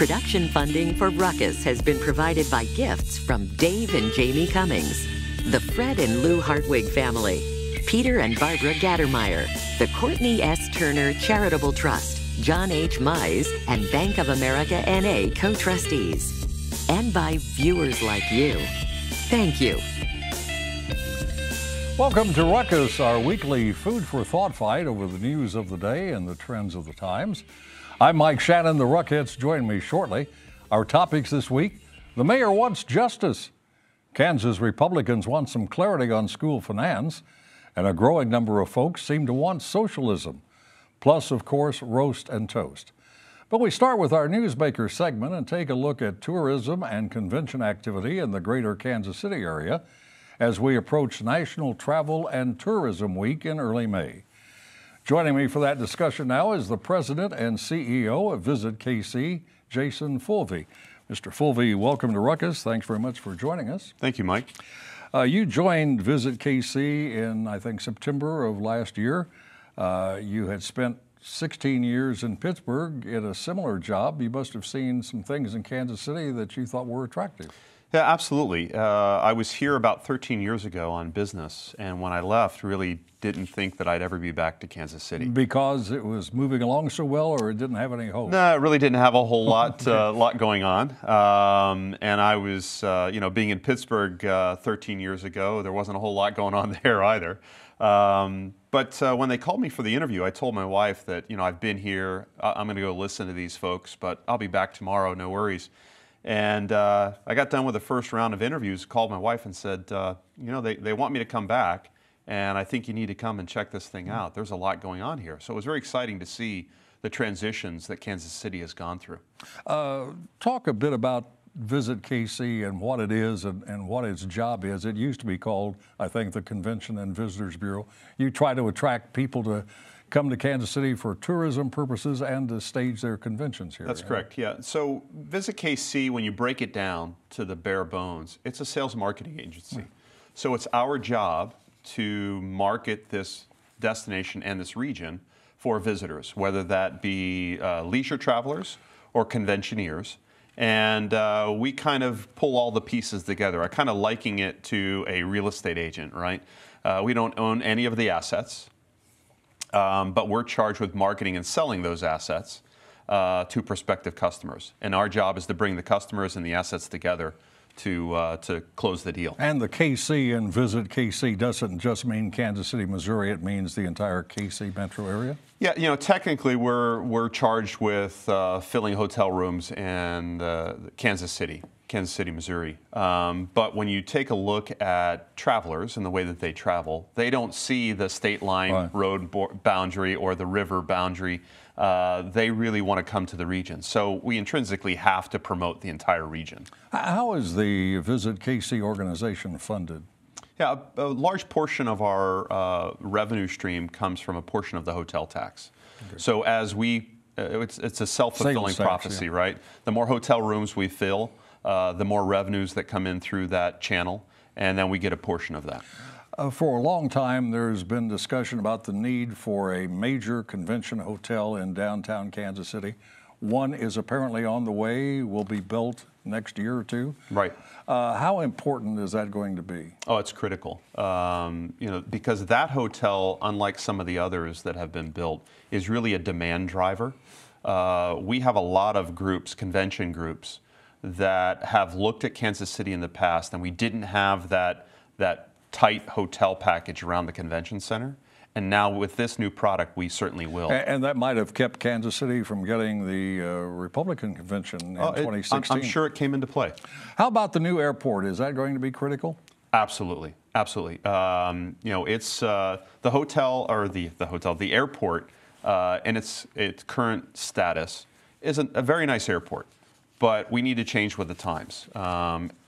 Production funding for Ruckus has been provided by gifts from Dave and Jamie Cummings, the Fred and Lou Hartwig family, Peter and Barbara Gattermeyer, the Courtney S. Turner Charitable Trust, John H. Mize, and Bank of America N.A. co-trustees, and by viewers like you. Thank you. Welcome to Ruckus, our weekly food for thought fight over the news of the day and the trends of the times. I'm Mike Shannon. The Ruckettes join me shortly. Our topics this week: the mayor wants justice, Kansas Republicans want some clarity on school finance, and a growing number of folks seem to want socialism. Plus, of course, roast and toast. But we start with our Newsmaker segment and take a look at tourism and convention activity in the greater Kansas City area as we approach National Travel and Tourism Week in early May. Joining me for that discussion now is the President and CEO of Visit KC, Jason Fulvey. Mr. Fulvey, welcome to Ruckus. Thanks very much for joining us. Thank you, Mike. You joined Visit KC in, I think, September of last year. You had spent 16 years in Pittsburgh in a similar job. You must have seen some things in Kansas City that you thought were attractive. Yeah, absolutely. I was here about 13 years ago on business, and when I left, really didn't think that I'd ever be back to Kansas City. Because it was moving along so well, or it didn't have any hope? No, it really didn't have a whole lot going on. And I was, being in Pittsburgh 13 years ago, there wasn't a whole lot going on there either. But when they called me for the interview, I told my wife that, I've been here, I'm going to go listen to these folks, but I'll be back tomorrow, no worries. And I got done with the first round of interviews, called my wife and said, they want me to come back, and I think you need to come and check this thing out. There's a lot going on here. So it was very exciting to see the transitions that Kansas City has gone through. Talk a bit about Visit KC and what it is and what its job is. It used to be called, I think, the Convention and Visitors Bureau. You try to attract people to come to Kansas City for tourism purposes and to stage their conventions here. That's correct, yeah. So Visit KC, when you break it down to the bare bones, it's a sales marketing agency. So it's our job to market this destination and this region for visitors, whether that be leisure travelers or conventioneers. And we kind of pull all the pieces together. I kind of liken it to a real estate agent, right? We don't own any of the assets. But we're charged with marketing and selling those assets to prospective customers. And our job is to bring the customers and the assets together to close the deal. And the KC and Visit KC doesn't just mean Kansas City, Missouri. It means the entire KC metro area? Yeah, technically we're charged with filling hotel rooms in Kansas City, Missouri. But when you take a look at travelers and the way that they travel, they don't see the state line road boundary or the river boundary. They really want to come to the region. So we intrinsically have to promote the entire region. How is the Visit KC organization funded? Yeah, a large portion of our revenue stream comes from a portion of the hotel tax. Okay. So as it's a self-fulfilling prophecy, right? The more hotel rooms we fill, the more revenues that come in through that channel, and then we get a portion of that. For a long time, there's been discussion about the need for a major convention hotel in downtown Kansas City. One is apparently on the way, will be built next year or two. Right. How important is that going to be? Oh, it's critical. Because that hotel, unlike some of the others that have been built, is really a demand driver. We have a lot of groups, convention groups, that have looked at Kansas City in the past, and we didn't have that tight hotel package around the convention center. And now with this new product, we certainly will. And that might have kept Kansas City from getting the Republican convention in 2016. I'm sure it came into play. How about the new airport? Is that going to be critical? Absolutely, absolutely. It's the hotel or the airport in its current status is a very nice airport, but we need to change with the times.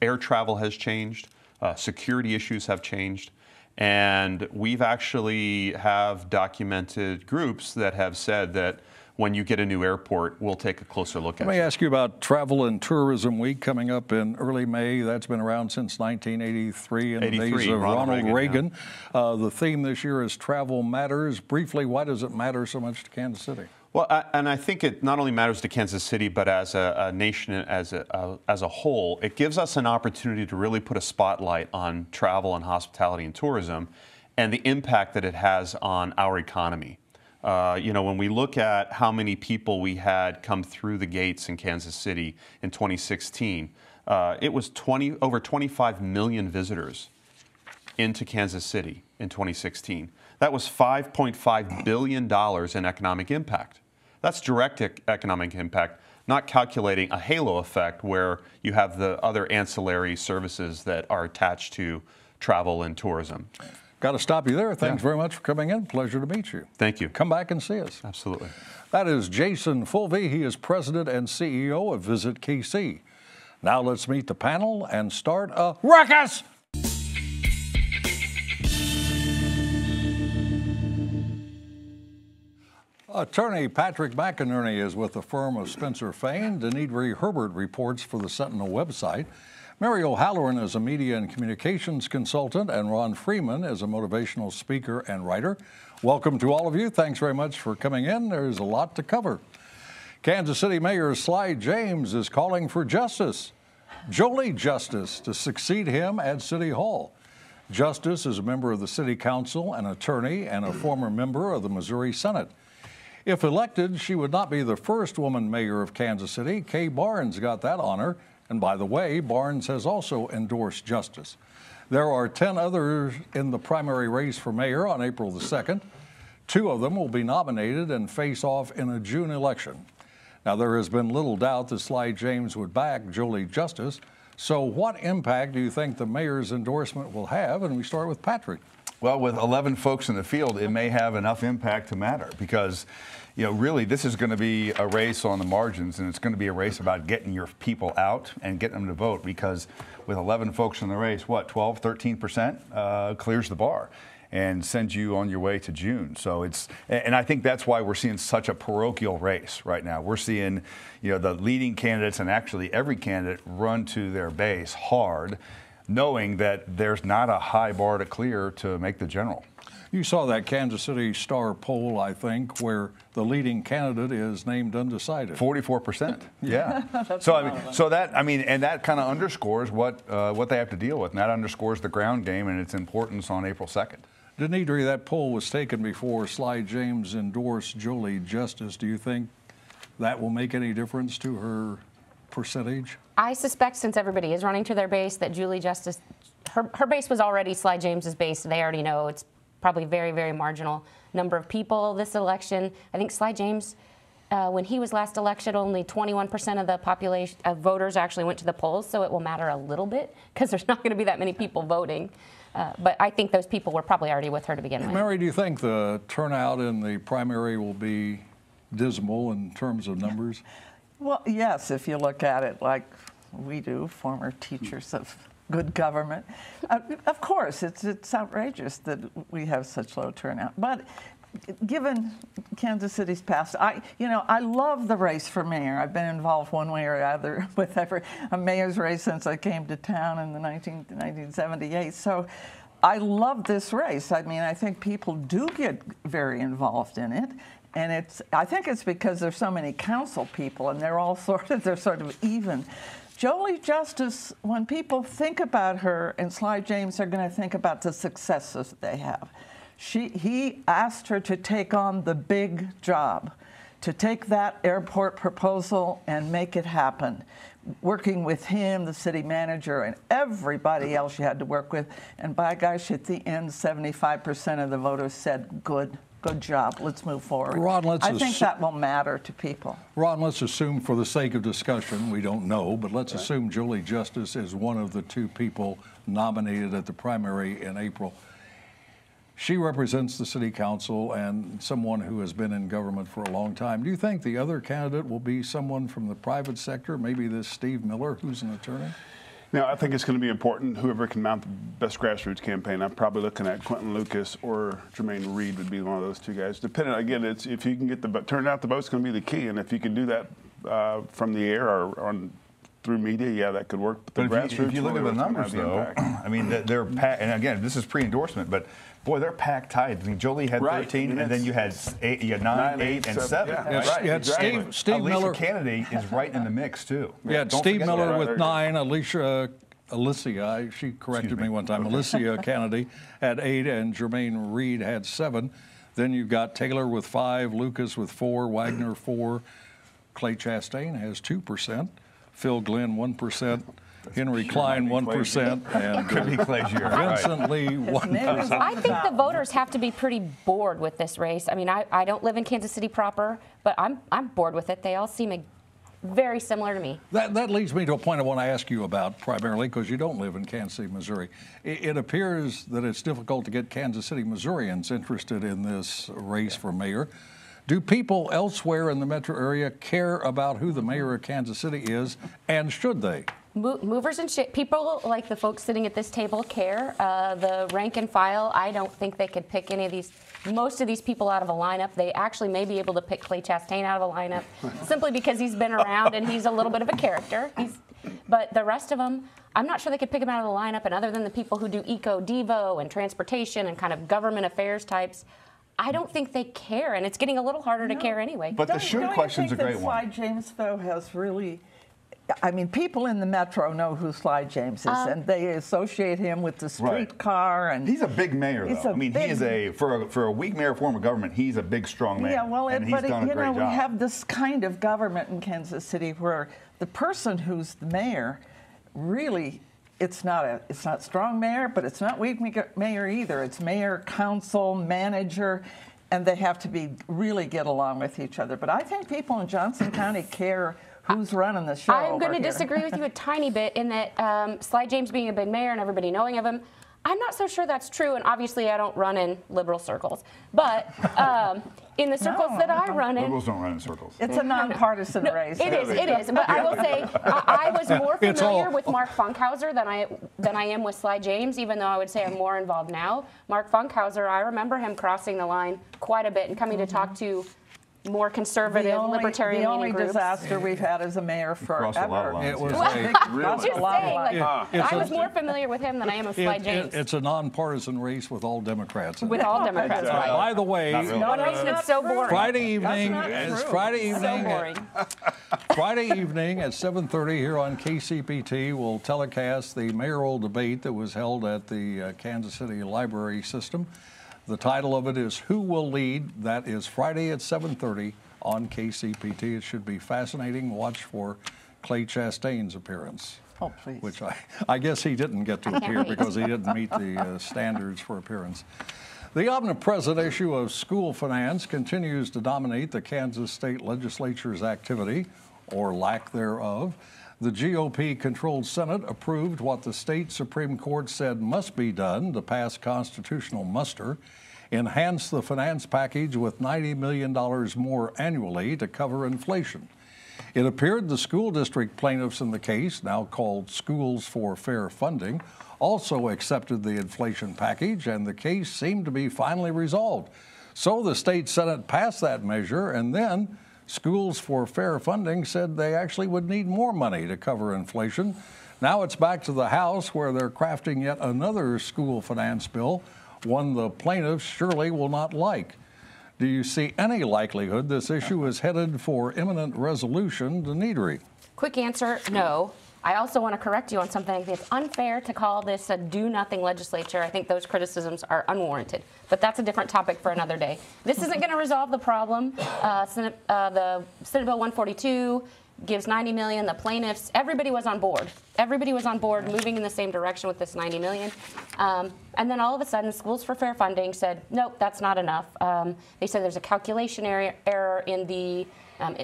Air travel has changed. Security issues have changed. And we've actually have documented groups that have said that when you get a new airport, we'll take a closer look at it. Let me ask you about Travel and Tourism Week coming up in early May. That's been around since 1983 in the days of Ronald Reagan. Yeah. The theme this year is Travel Matters. Briefly, why does it matter so much to Kansas City? Well, and I think it not only matters to Kansas City, but as a nation, as a whole, it gives us an opportunity to really put a spotlight on travel and hospitality and tourism and the impact that it has on our economy. When we look at how many people we had come through the gates in Kansas City in 2016, it was over 25 million visitors into Kansas City in 2016. That was $5.5 billion in economic impact. That's direct economic impact, not calculating a halo effect where you have the other ancillary services that are attached to travel and tourism. Got to stop you there. Thanks very much for coming in. Pleasure to meet you. Thank you. Come back and see us. Absolutely. That is Jason Fulvey. He is president and CEO of Visit KC. Now let's meet the panel and start a ruckus. Attorney Patrick McInerney is with the firm of Spencer Fane. Denidre Herbert reports for the Sentinel website. Mary O'Halloran is a media and communications consultant, and Ron Freeman is a motivational speaker and writer. Welcome to all of you. Thanks very much for coming in. There's a lot to cover. Kansas City Mayor Sly James is calling for Justice, Jolie Justice, to succeed him at City Hall. Justice is a member of the City Council, an attorney, and a former member of the Missouri Senate. If elected, she would not be the first woman mayor of Kansas City. Kay Barnes got that honor. And by the way, Barnes has also endorsed Justice. There are 10 others in the primary race for mayor on April the 2nd. 2 of them will be nominated and face off in a June election. Now, there has been little doubt that Sly James would back Jolie Justice. So what impact do you think the mayor's endorsement will have? And we start with Patrick. Well, with 11 folks in the field, it may have enough impact to matter because, really this is going to be a race on the margins, and it's going to be a race about getting your people out and getting them to vote because with 11 folks in the race, 12, 13% clears the bar and sends you on your way to June. So and I think that's why we're seeing such a parochial race right now. We're seeing, the leading candidates and actually every candidate run to their base hard, knowing that there's not a high bar to clear to make the general. You saw that Kansas City Star poll, I think, where the leading candidate is named undecided. 44%. Yeah. And that kind of underscores what they have to deal with, and that underscores the ground game and its importance on April 2nd. Denidre, that poll was taken before Sly James endorsed Jolie Justice. Do you think that will make any difference to her percentage? I suspect, since everybody is running to their base, that Jolie Justice, her base was already Sly James's base. They already know it's probably very, very marginal number of people this election. I think Sly James, when he was last elected, only 21% of the population of voters actually went to the polls, so it will matter a little bit because there's not going to be that many people voting. But I think those people were probably already with her to begin with. Mary, do you think the turnout in the primary will be dismal in terms of numbers? Well, yes, if you look at it like we do, former teachers of good government. Of course, it's outrageous that we have such low turnout. But given Kansas City's past, I love the race for mayor. I've been involved one way or other with a mayor's race since I came to town in 1978. So I love this race. I mean, I think people do get very involved in it. And I think it's because there's so many council people, and they're sort of even. Jolie Justice, when people think about her and Sly James, are going to think about the successes they have. He asked her to take on the big job, to take that airport proposal and make it happen. Working with him, the city manager, and everybody else you had to work with. And by gosh, at the end, 75% of the voters said, good job, let's move forward. Ron, I think that will matter to people. Ron, let's assume for the sake of discussion, we don't know, but let's assume Jolie Justice is one of the 2 people nominated at the primary in April. She represents the city council and someone who has been in government for a long time. Do you think the other candidate will be someone from the private sector, maybe this Steve Miller, who's an attorney? Now, I think it's going to be important, whoever can mount the best grassroots campaign. I'm probably looking at Quentin Lucas or Jermaine Reed would be one of those 2 guys. Depending, again, if you can get turn out the vote's going to be the key. And if you can do that from the air or on through media, yeah, that could work. But if you look at the numbers, though, I mean, they're packed. And again, this is pre-endorsement, but boy, they're packed tight. I mean, Jolie had 13, and then you had 9, 8, and 7. Yeah, right. You had Steve Alicia Miller. Kennedy is right in the mix too. Yeah, Steve Miller with 9, Alicia, she corrected me one time. Alicia Kennedy had 8, and Jermaine Reed had 7. Then you've got Taylor with 5, Lucas with 4, Wagner 4, Clay Chastain has 2%, Phil Glenn 1%, Henry Klein 1%, and Could be Clay's year. Vincent Lee 1%. I think the voters have to be pretty bored with this race. I mean, I don't live in Kansas City proper, but I'm bored with it. They all seem very similar to me. That leads me to a point I want to ask you about primarily because you don't live in Kansas City, Missouri. It appears that it's difficult to get Kansas City Missourians interested in this race for mayor. Do people elsewhere in the metro area care about who the mayor of Kansas City is, and should they? Movers and people like the folks sitting at this table care. The rank and file, I don't think they could pick any of these. Most of these people out of a lineup. They actually may be able to pick Clay Chastain out of a lineup simply because he's been around and he's a little bit of a character. But the rest of them, I'm not sure they could pick him out of the lineup. And other than the people who do eco-devo and transportation and kind of government affairs types, I don't think they care. And it's getting a little harder to care anyway. But the should question's a great one. Sly James, though, has really... I mean, people in the metro know who Sly James is, and they associate him with the streetcar. And he's a big mayor, though. I mean, he is for a weak mayor form of government, he's a big, strong mayor. Yeah, well, and he's done a great job. We have this kind of government in Kansas City where the person who's the mayor really, it's not strong mayor, but it's not weak mayor either. It's mayor, council, manager, and they have to really get along with each other. But I think people in Johnson County care who's running the show. I'm going to disagree with you a tiny bit in that Sly James being a big mayor and everybody knowing of him, I'm not so sure that's true, and obviously I don't run in liberal circles. But in the circles that I run in... Liberals don't run in circles. It's a nonpartisan race. It is. But I will say I was more familiar with Mark Funkhauser than I am with Sly James, even though I would say I'm more involved now. Mark Funkhauser, I remember him crossing the line quite a bit and coming to talk to more conservative, libertarian The only groups. disaster we've had as a mayor forever. It was I'm just saying, I was more familiar with him than I am with Sly James. It's a nonpartisan race with all Democrats. With all Democrats, right. By the way, One reason it's so boring. Friday evening at 7:30 here on KCPT, we'll telecast the mayoral debate that was held at the Kansas City Library System. The title of it is Who Will Lead? That is Friday at 7:30 on KCPT. It should be fascinating. Watch for Clay Chastain's appearance. Oh, please. Which I guess he didn't get to appear because he didn't meet the standards for appearance. The omnipresent issue of school finance continues to dominate the Kansas State Legislature's activity, or lack thereof. The GOP-controlled Senate approved what the state Supreme Court said must be done to pass constitutional muster, enhance the finance package with $90 million more annually to cover inflation. It appeared the school district plaintiffs in the case, now called Schools for Fair Funding, also accepted the inflation package, and the case seemed to be finally resolved. So the state Senate passed that measure, and then Schools for Fair Funding said they actually would need more money to cover inflation. Now it's back to the House where they're crafting yet another school finance bill, one the plaintiffs surely will not like. Do you see any likelihood this issue is headed for imminent resolution, Denidri? Quick answer, no. I also want to correct you on something. I think it's unfair to call this a do-nothing legislature. I think those criticisms are unwarranted. But that's a different topic for another day. This isn't going to resolve the problem. The Senate Bill 142 gives $90 million. The plaintiffs, everybody was on board. Everybody was on board, moving in the same direction with this $90 million. And then all of a sudden, Schools for Fair Funding said, nope, that's not enough. They said there's a calculation error in the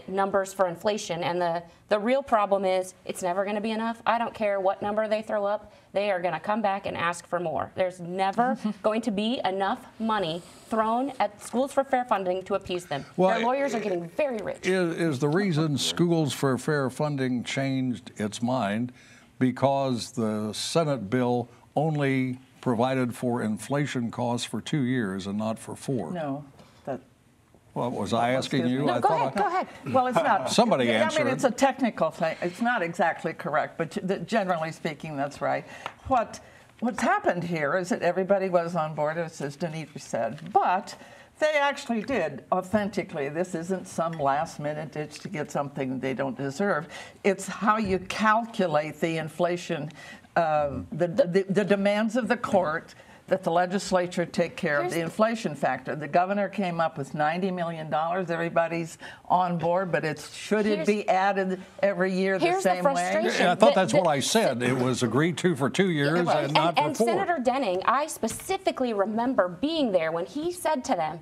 numbers for inflation, and the real problem is it's never going to be enough. I don't care what number they throw up, they are going to come back and ask for more. There's never going to be enough money thrown at Schools for Fair Funding to appease them. Well, their lawyers are getting very rich. Is the reason Schools for Fair Funding changed its mind because the Senate bill only provided for inflation costs for 2 years and not for 4? No. What was I asking you? No, I go thought ahead. Go ahead. Well, it's not. Somebody I answer mean, it. it's a technical thing. It's not exactly correct, but generally speaking, that's right. What's happened here is that everybody was on board, as Denitra said, but they actually did authentically. This isn't some last-minute ditch to get something they don't deserve. It's how you calculate the inflation, the demands of the court, that the legislature take care of the inflation factor. The governor came up with $90 million. Everybody's on board, but should it be added every year the same way? Yeah, I thought that's what I said. It was agreed to for 2 years and not for 4. And Senator Denning, I specifically remember being there when he said to them,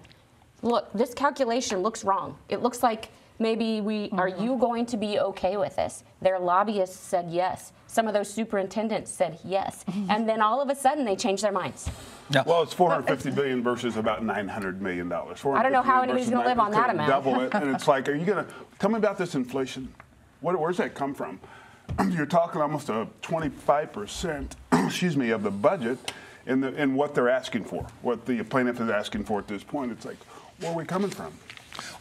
look, this calculation looks wrong. It looks like maybe are you going to be okay with this? Their lobbyists said yes. Some of those superintendents said yes. And then all of a sudden they changed their minds. Yeah. Well, it's $450 billion versus about $900 million. I don't know how anybody's going to live on that amount. Double it, and it's like, are you going to tell me about this inflation? Where's that come from? You're talking almost a 25%, excuse me, of the budget in what they're asking for, what the plaintiff is asking for at this point. It's like, where are we coming from?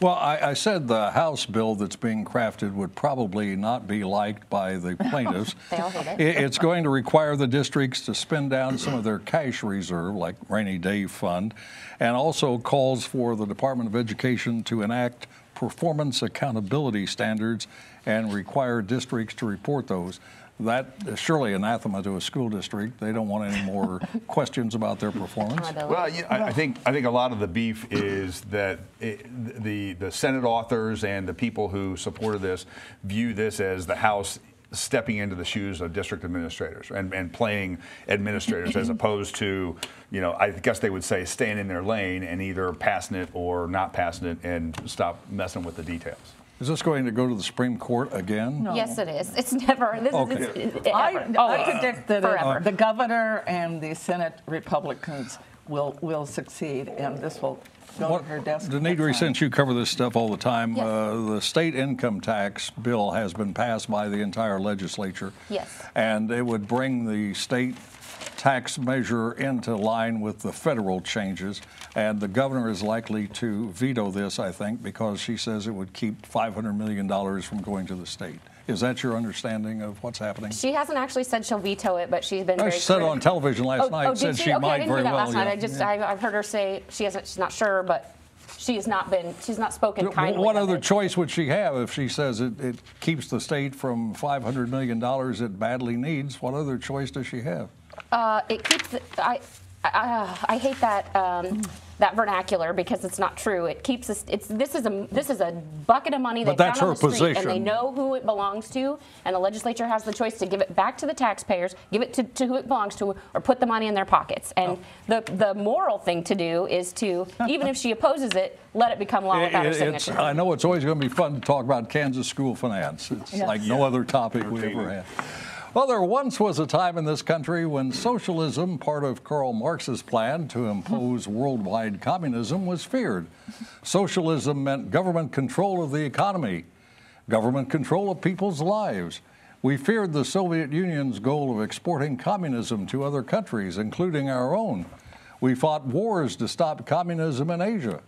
Well, I said the House bill that's being crafted would probably not be liked by the plaintiffs. They all hate it. It's going to require the districts to spend down some of their cash reserve, like rainy day fund, and also calls for the Department of Education to enact performance accountability standards and require districts to report those. That is surely anathema to a school district. They don't want any more questions about their performance. Well, I think a lot of the beef is that the Senate authors and the people who supported this view this as the House stepping into the shoes of district administrators and playing administrators as opposed to, I guess they would say staying in their lane and either passing it or not passing it and stop messing with the details. Is this going to go to the Supreme Court again? No. Yes, it is. It's never. I predict that forever. the governor and the Senate Republicans will succeed, and this will go to her desk. Denitra, since you cover this stuff all the time, Yes. the state income tax bill has been passed by the entire legislature. Yes. And it would bring the state tax measure into line with the federal changes. And the governor is likely to veto this, I think, because she says it would keep $500 million from going to the state. Is that your understanding of what's happening? She hasn't actually said she'll veto it, but she's been very She said clear. on television last night, did said she okay, might I didn't very hear that well. last night. I've heard her say she's not sure, but she's not spoken kindly. What of other it. choice would she have if she says it keeps the state from $500 million it badly needs? What other choice does she have? It keeps. I hate that vernacular because it's not true. It keeps us. This is a bucket of money they But that's found on her the street, position. and they know who it belongs to. And the legislature has the choice to give it back to the taxpayers, give it to who it belongs to, or put the money in their pockets. And the moral thing to do is to, even if she opposes it, let it become law without her signature. I know it's always going to be fun to talk about Kansas school finance. It's like no other topic we ever had. Well, there once was a time in this country when socialism, part of Karl Marx's plan to impose worldwide communism, was feared. Socialism meant government control of the economy, government control of people's lives. We feared the Soviet Union's goal of exporting communism to other countries, including our own. We fought wars to stop communism in Asia.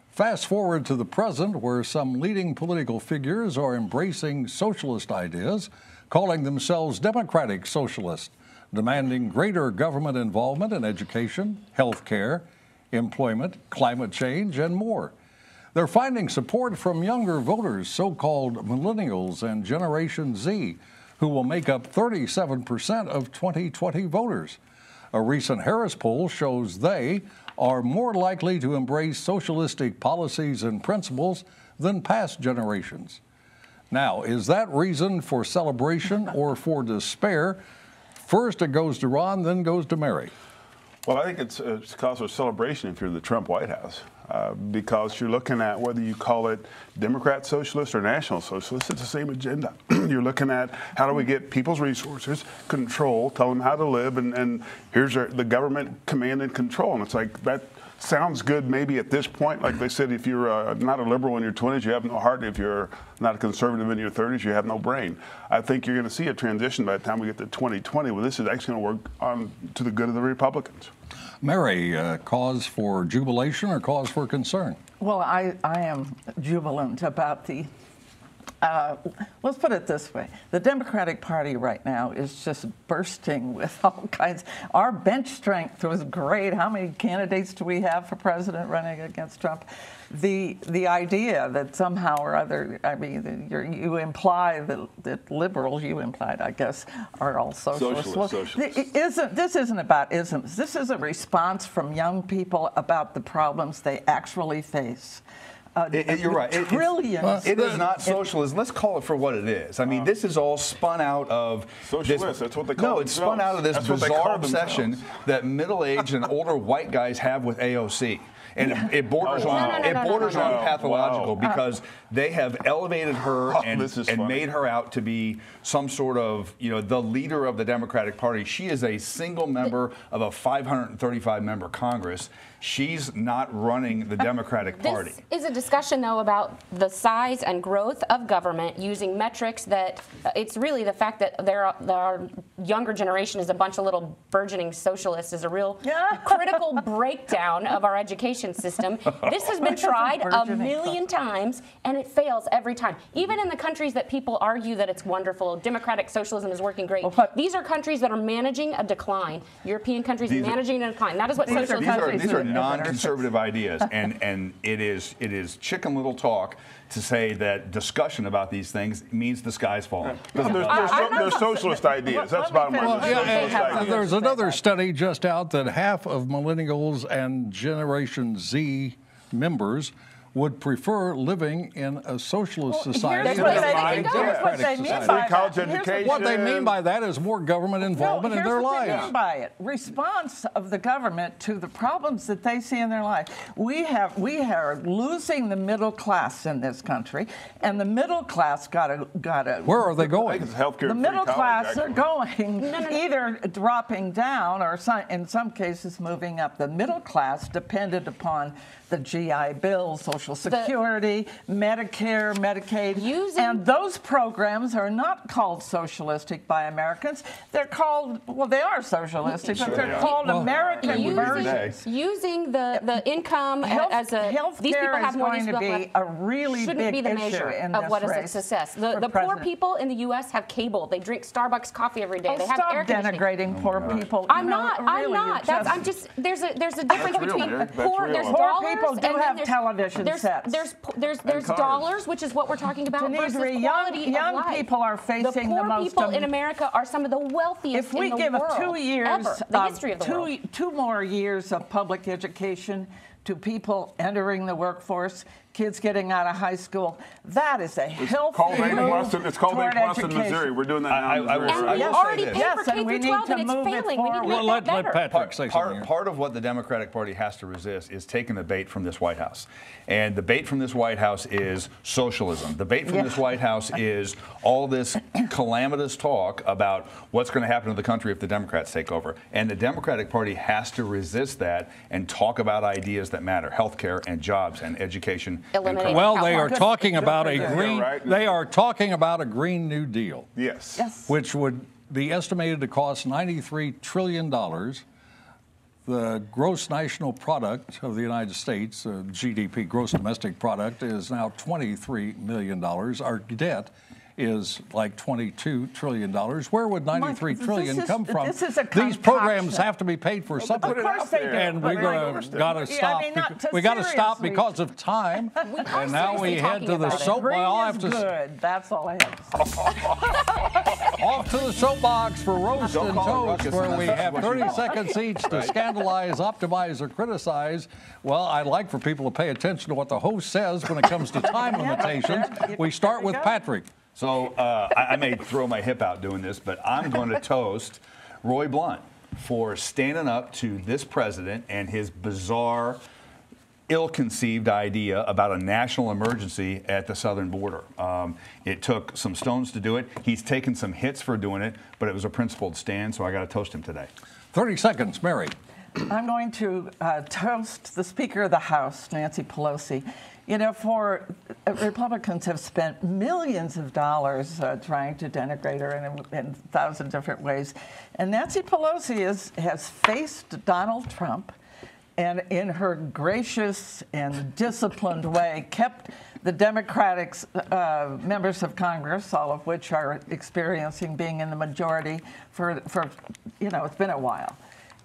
Fast forward to the present, where some leading political figures are embracing socialist ideas, calling themselves democratic socialists, demanding greater government involvement in education, health care, employment, climate change, and more. They're finding support from younger voters, so-called millennials and Generation Z, who will make up 37% of 2020 voters. A recent Harris poll shows they are more likely to embrace socialistic policies and principles than past generations. Now, is that reason for celebration or for despair? First it goes to Ron, then goes to Mary. Well, I think it's cause for celebration if you're the Trump White House, because you're looking at whether you call it Democrat socialist or national socialist, it's the same agenda. You're looking at how do we get people's resources, control, tell them how to live, and here's the government command and control. And it's like that sounds good maybe at this point. Like they said, if you're not a liberal in your 20s, you have no heart. If you're not a conservative in your 30s, you have no brain. I think you're going to see a transition by the time we get to 2020 where this is actually going to work on to the good of the Republicans. Mary, cause for jubilation or cause for concern? Well, I am jubilant about the, let's put it this way. The Democratic Party right now is just bursting with all kinds. Our bench strength was great. How many candidates do we have for president running against Trump? The idea that somehow or other, I mean, you imply that liberals, you implied, I guess, are all socialists. This isn't about isms. This is a response from young people about the problems they actually face. You're right. Trillions. It is not socialism. Let's call it for what it is. I mean, this is all spun out of socialists. That's what they call No, it's spun out of this bizarre obsession that middle-aged and older white guys have with AOC. And it borders on pathological because they have elevated her and made her out to be some sort of, the leader of the Democratic Party. She is a single member of a 535-member Congress. She's not running the Democratic Party. This is a discussion, though, about the size and growth of government using metrics that it's really the fact that our younger generation is a bunch of little burgeoning socialists is a real critical breakdown of our education system. This has been tried a million times, and it fails every time. Even in the countries that people argue that it's wonderful, democratic socialism is working great, these are countries that are managing a decline. European countries are managing a decline. That is what socialism is. These are non-conservative ideas, and it is chicken little talk to say that discussion about these things means the sky's falling. No, they're socialist ideas. That's bottom line. There's another study just out that half of millennials and Generation Z members would prefer living in a socialist society than a democratic society. What they mean by that is more government involvement in their lives. Here's what they mean by it. Response of the government to the problems that they see in their life. We are losing the middle class in this country, and the middle class got to. Where are they going? The middle class are going either dropping down or in some cases moving up. The middle class depended upon the GI Bill, Social Security, Medicare, Medicaid, and those programs are not called socialistic by Americans. They're called, well, they are socialistic, but they're called American versions. Using the income as a these people have more going to be a really shouldn't big be the measure of what is a success. The poor people in the U.S. have cable. They drink Starbucks coffee every day. They have air conditioning. Stop denigrating poor people. I'm not. I'm just. There's a difference between poor. There's dollars. People do have television sets. There's dollars, which is what we're talking about, versus quality of life. Young people are facing the most. The poor people in America are some of the wealthiest in the world. If we give 2 years, the history of the world. 2 more years of public education to people entering the workforce, kids getting out of high school, that is a healthy move. It's called A+ in Missouri. We're doing that now. And we already paid for K through 12, and it's failing. We need to make that better. Let Patrick say something. Part of what the Democratic Party has to resist is taking the bait from this White House. And the bait from this White House is socialism. The bait from this White House is all this calamitous talk about what's going to happen to the country if the Democrats take over. And the Democratic Party has to resist that and talk about ideas that matter: healthcare and jobs and education. Well, they are talking about a green. They are talking about a Green New Deal. Yes. Which would be estimated to cost $93 trillion. The gross national product of the United States, GDP, gross domestic product, is now $23 million. Our debt is like $22 trillion. Where would $93 trillion come from? These programs have to be paid for something. Of course they do. And we're got to stop. We got to stop because of time. And now we head to the soapbox. That's all I have to say. Off to the soapbox for Roast and Toast, where we have 30 seconds each to scandalize, optimize, or criticize. Well, I'd like for people to pay attention to what the host says when it comes to time limitations. We start with Patrick. So I may throw my hip out doing this, but I'm going to toast Roy Blunt for standing up to this president and his bizarre, ill-conceived idea about a national emergency at the southern border. It took some stones to do it. He's taken some hits for doing it, but it was a principled stand, so I got to toast him today. 30 seconds, Mary. I'm going to toast the Speaker of the House, Nancy Pelosi. You know, Republicans have spent millions of dollars trying to denigrate her in 1,000 different ways. And Nancy Pelosi has faced Donald Trump and in her gracious and disciplined way kept the Democratic members of Congress, all of which are experiencing being in the majority for it's been a while,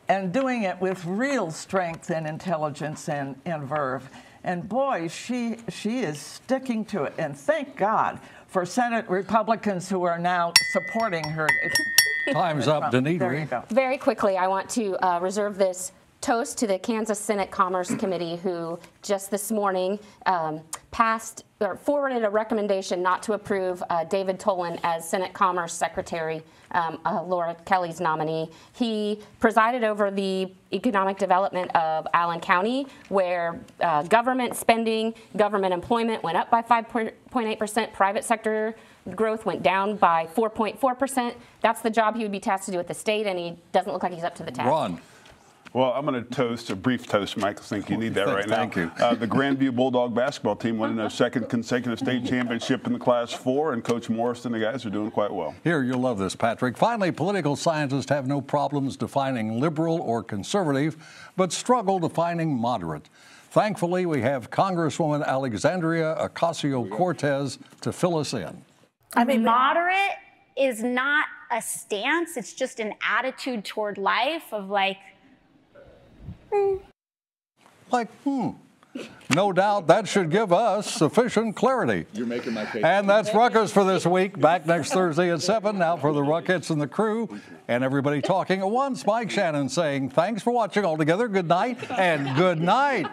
and doing it with real strength and intelligence and verve. And boy, she is sticking to it. And thank God for Senate Republicans who are now supporting her. Time's up, Dimitri. There you go. Very quickly, I want to reserve this toast to the Kansas Senate Commerce Committee, who just this morning passed or forwarded a recommendation not to approve David Tolan as Senate Commerce Secretary, Laura Kelly's nominee. He presided over the economic development of Allen County, where government spending, government employment went up by 5.8%, private sector growth went down by 4.4%. That's the job he would be tasked to do at the state, and he doesn't look like he's up to the task. Ron. Well, I'm going to toast a brief toast, Mike. I think you need that right now. Thank you. The Grandview Bulldog basketball team won their second consecutive state championship in the Class 4, and Coach Morris and the guys are doing quite well. Here, you'll love this, Patrick. Finally, political scientists have no problems defining liberal or conservative, but struggle defining moderate. Thankfully, we have Congresswoman Alexandria Ocasio-Cortez to fill us in. I mean, moderate is not a stance. It's just an attitude toward life of like, No doubt that should give us sufficient clarity. You're making my case. And that's Ruckus for this week. Back next Thursday at 7. Now for the Ruckus and the crew and everybody talking at once, Mike Shannon saying thanks for watching all together. Good night and good night.